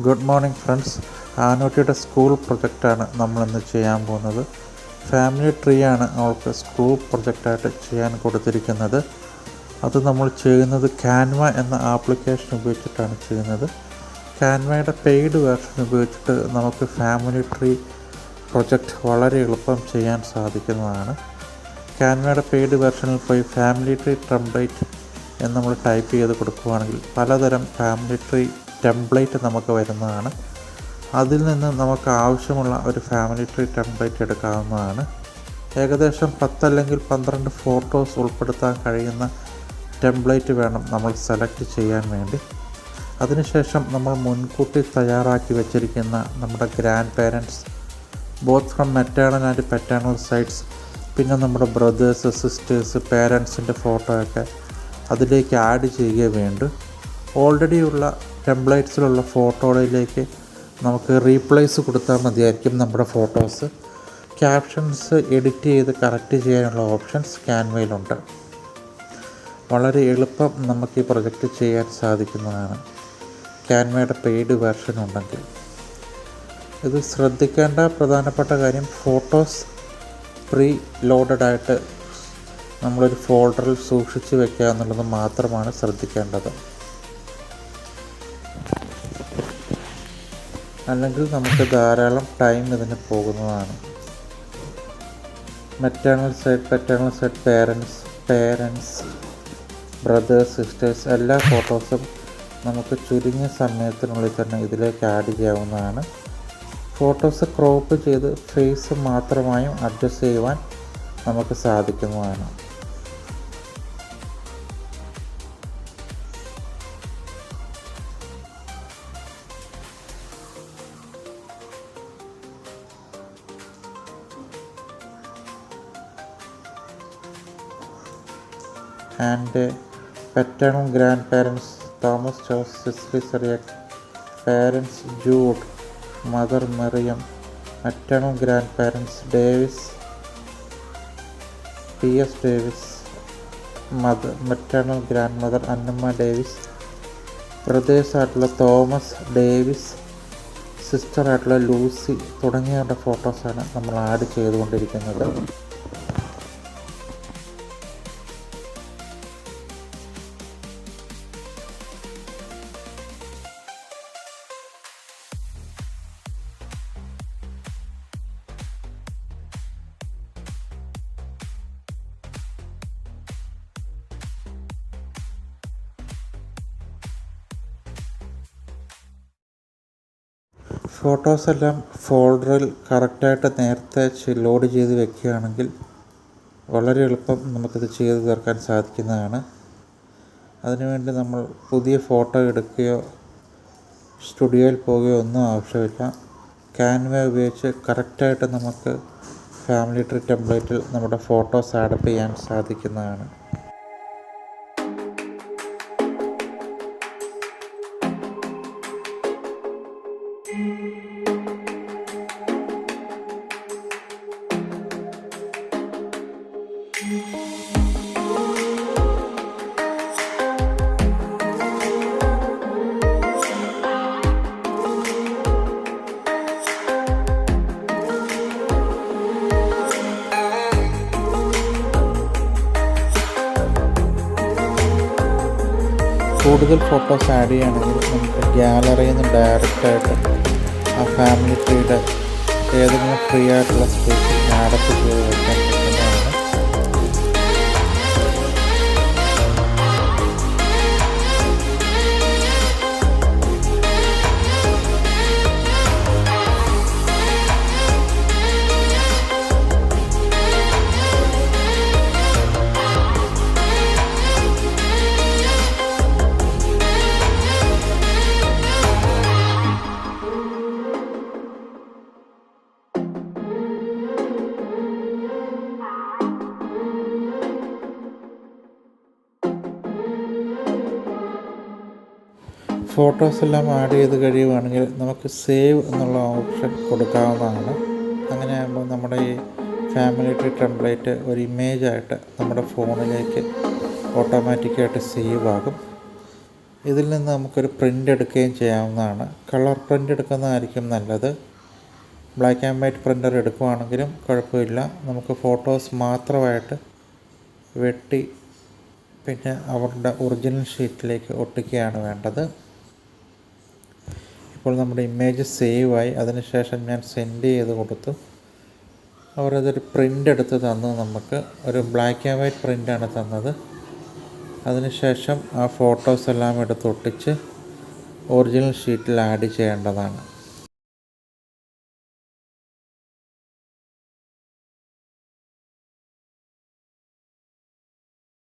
Good morning friends. ആനൂട്ടിയുടെ school പ്രൊജക്റ്റാണ് നമ്മളിന്ന് ചെയ്യാൻ പോകുന്നത്. ഫാമിലി ട്രീ ആണ് അവൾക്ക് സ്കൂൾ പ്രൊജക്റ്റായിട്ട് ചെയ്യാൻ കൊടുത്തിരിക്കുന്നത്. അത് നമ്മൾ ചെയ്യുന്നത് ക്യാൻവ എന്ന ആപ്ലിക്കേഷൻ ഉപയോഗിച്ചിട്ടാണ് ചെയ്യുന്നത്. ക്യാൻവയുടെ പെയ്ഡ് വേർഷൻ ഉപയോഗിച്ചിട്ട് നമുക്ക് ഫാമിലി ട്രീ പ്രൊജക്റ്റ് വളരെ എളുപ്പം ചെയ്യാൻ സാധിക്കുന്നതാണ്. ക്യാൻവയുടെ പെയ്ഡ് വേർഷനിൽ പോയി ഫാമിലി ട്രീ ടെംപ്ലേറ്റ് എന്ന് നമ്മൾ ടൈപ്പ് ചെയ്ത് കൊടുക്കുകയാണെങ്കിൽ പലതരം ഫാമിലി ട്രീ ടെംപ്ലേറ്റ് നമുക്ക് വരുന്നതാണ്. അതിൽ നിന്ന് നമുക്ക് ആവശ്യമുള്ള ഒരു ഫാമിലി ട്രീ ടെംപ്ലേറ്റ് എടുക്കാവുന്നതാണ്. ഏകദേശം 10 അല്ലെങ്കിൽ 12 ഫോട്ടോസ് ഉൾപ്പെടുത്താൻ കഴിയുന്ന ടെംപ്ലേറ്റ് വേണം നമ്മൾ സെലക്ട് ചെയ്യാൻ വേണ്ടി. അതിനുശേഷം നമ്മൾ മുൻകൂട്ടി തയ്യാറാക്കി വെച്ചിരിക്കുന്ന നമ്മുടെ grand parents, both from maternal and paternal sides, പിന്നെ നമ്മുടെ ബ്രദേഴ്സ്, സിസ്റ്റേഴ്സ്, പേരൻസിൻ്റെ ഫോട്ടോയൊക്കെ അതിലേക്ക് ആഡ് ചെയ്യുക വേണ്ടു. ഓൾറെഡി ഉള്ള ടെംപ്ലേറ്റ്സിലുള്ള ഫോട്ടോയിലേക്ക് നമുക്ക് റീപ്ലേസ് കൊടുത്താൽ മതിയായിരിക്കും നമ്മുടെ ഫോട്ടോസ്. ക്യാപ്ഷൻസ് എഡിറ്റ് ചെയ്ത് കറക്റ്റ് ചെയ്യാനുള്ള ഓപ്ഷൻസ് ക്യാൻവയിലുണ്ട്. വളരെ എളുപ്പം നമുക്ക് ഈ പ്രൊജക്റ്റ് ചെയ്യാൻ സാധിക്കുന്നതാണ് ക്യാൻവയുടെ പെയ്ഡ് വെർഷൻ ഉണ്ടെങ്കിൽ. ഇത് ശ്രദ്ധിക്കേണ്ട പ്രധാനപ്പെട്ട കാര്യം, ഫോട്ടോസ് പ്രീ ലോഡഡായിട്ട് നമ്മളൊരു ഫോൾഡറിൽ സൂക്ഷിച്ച് വെക്കുക എന്നുള്ളത് മാത്രമാണ് ശ്രദ്ധിക്കേണ്ടത്. അല്ലെങ്കിൽ നമുക്ക് ധാരാളം ടൈം ഇതിന് പോകുന്നതാണ്. Maternal side, paternal side, parents, brothers, sisters എല്ലാ ഫോട്ടോസും നമുക്ക് ചുരുങ്ങിയ സമയത്തിനുള്ളിൽ തന്നെ ഇതിലേക്ക് ആഡ് ചെയ്യാവുന്നതാണ്. ഫോട്ടോസ് ക്രോപ്പ് ചെയ്ത് ഫേസ് മാത്രമായും അഡ്ജസ്റ്റ് ചെയ്യുവാൻ നമുക്ക് സാധിക്കുന്നതാണ്. And paternal grandparents Thomas Charles Cicely Syriac, parents Jude, mother Miriam, maternal grandparents Davis, P.S. Davis, maternal grandmother Annamma Davis, brothers ആയിട്ടുള്ള തോമസ് ഡേവിസ്, സിസ്റ്റർ ആയിട്ടുള്ള ലൂസി തുടങ്ങിയവരുടെ ഫോട്ടോസാണ് നമ്മൾ ആഡ് ചെയ്തുകൊണ്ടിരിക്കുന്നത്. ഫോട്ടോസെല്ലാം ഫോൾഡറിൽ കറക്റ്റായിട്ട് നേരത്തെ ലോഡ് ചെയ്ത് വെക്കുകയാണെങ്കിൽ വളരെ എളുപ്പം നമുക്കിത് ചെയ്ത് തീർക്കാൻ സാധിക്കുന്നതാണ്. അതിനുവേണ്ടി നമ്മൾ പുതിയ ഫോട്ടോ എടുക്കുകയോ സ്റ്റുഡിയോയിൽ പോവുകയോ ഒന്നും ആവശ്യമില്ല. ക്യാൻവ ഉപയോഗിച്ച് കറക്റ്റായിട്ട് നമുക്ക് ഫാമിലി ട്രീ ടെംപ്ലേറ്റിൽ നമ്മുടെ ഫോട്ടോസ് ആഡ് ചെയ്യാൻ സാധിക്കുന്നതാണ്. കൂടുതൽ ഫോട്ടോസ് ആഡ് ചെയ്യുകയാണെങ്കിൽ നമുക്ക് ഗാലറിയിൽ നിന്ന് ഡയറക്റ്റായിട്ട് ആ ഫാമിലി ട്രീയുടെ ഏതെങ്കിലും ഫ്രീ ആയിട്ടുള്ള സ്പേസിൽ ആഡപ്പ് ചെയ്ത് വെക്കാൻ പറ്റുന്നതാണ്. ഫോട്ടോസ് എല്ലാം ആഡ് ചെയ്ത് കഴിയുകയാണെങ്കിൽ നമുക്ക് സേവ് എന്നുള്ള ഓപ്ഷൻ കൊടുക്കാവുന്നതാണ്. അങ്ങനെ ആകുമ്പോൾ നമ്മുടെ ഈ ഫാമിലി ട്രീ ടെംപ്ലേറ്റ് ഒരു ഇമേജായിട്ട് നമ്മുടെ ഫോണിലേക്ക് ഓട്ടോമാറ്റിക്കായിട്ട് സേവ് ആകും. ഇതിൽ നിന്ന് നമുക്കൊരു പ്രിൻ്റ് എടുക്കുകയും ചെയ്യാവുന്നതാണ്. കളർ പ്രിൻ്റ് എടുക്കുന്നതായിരിക്കും നല്ലത്. ബ്ലാക്ക് ആൻഡ് വൈറ്റ് പ്രിൻ്റർ എടുക്കുവാണെങ്കിലും കുഴപ്പമില്ല. നമുക്ക് ഫോട്ടോസ് മാത്രമായിട്ട് വെട്ടി പിന്നെ അവരുടെ ഒറിജിനൽ ഷീറ്റിലേക്ക് ഒട്ടിക്കുകയാണ് വേണ്ടത്. ഇപ്പോൾ നമ്മുടെ ഇമേജ് സേവായി. അതിനുശേഷം ഞാൻ സെൻഡ് ചെയ്ത് കൊടുത്തു. അവരതൊരു പ്രിൻ്റ് എടുത്ത് തന്നു. നമുക്ക് ഒരു ബ്ലാക്ക് ആൻഡ് വൈറ്റ് പ്രിൻ്റാണ് തന്നത്. അതിനുശേഷം ആ ഫോട്ടോസ് എല്ലാം എടുത്ത് ഒട്ടിച്ച് ഒറിജിനൽ ഷീറ്റിൽ ആഡ് ചെയ്യേണ്ടതാണ്.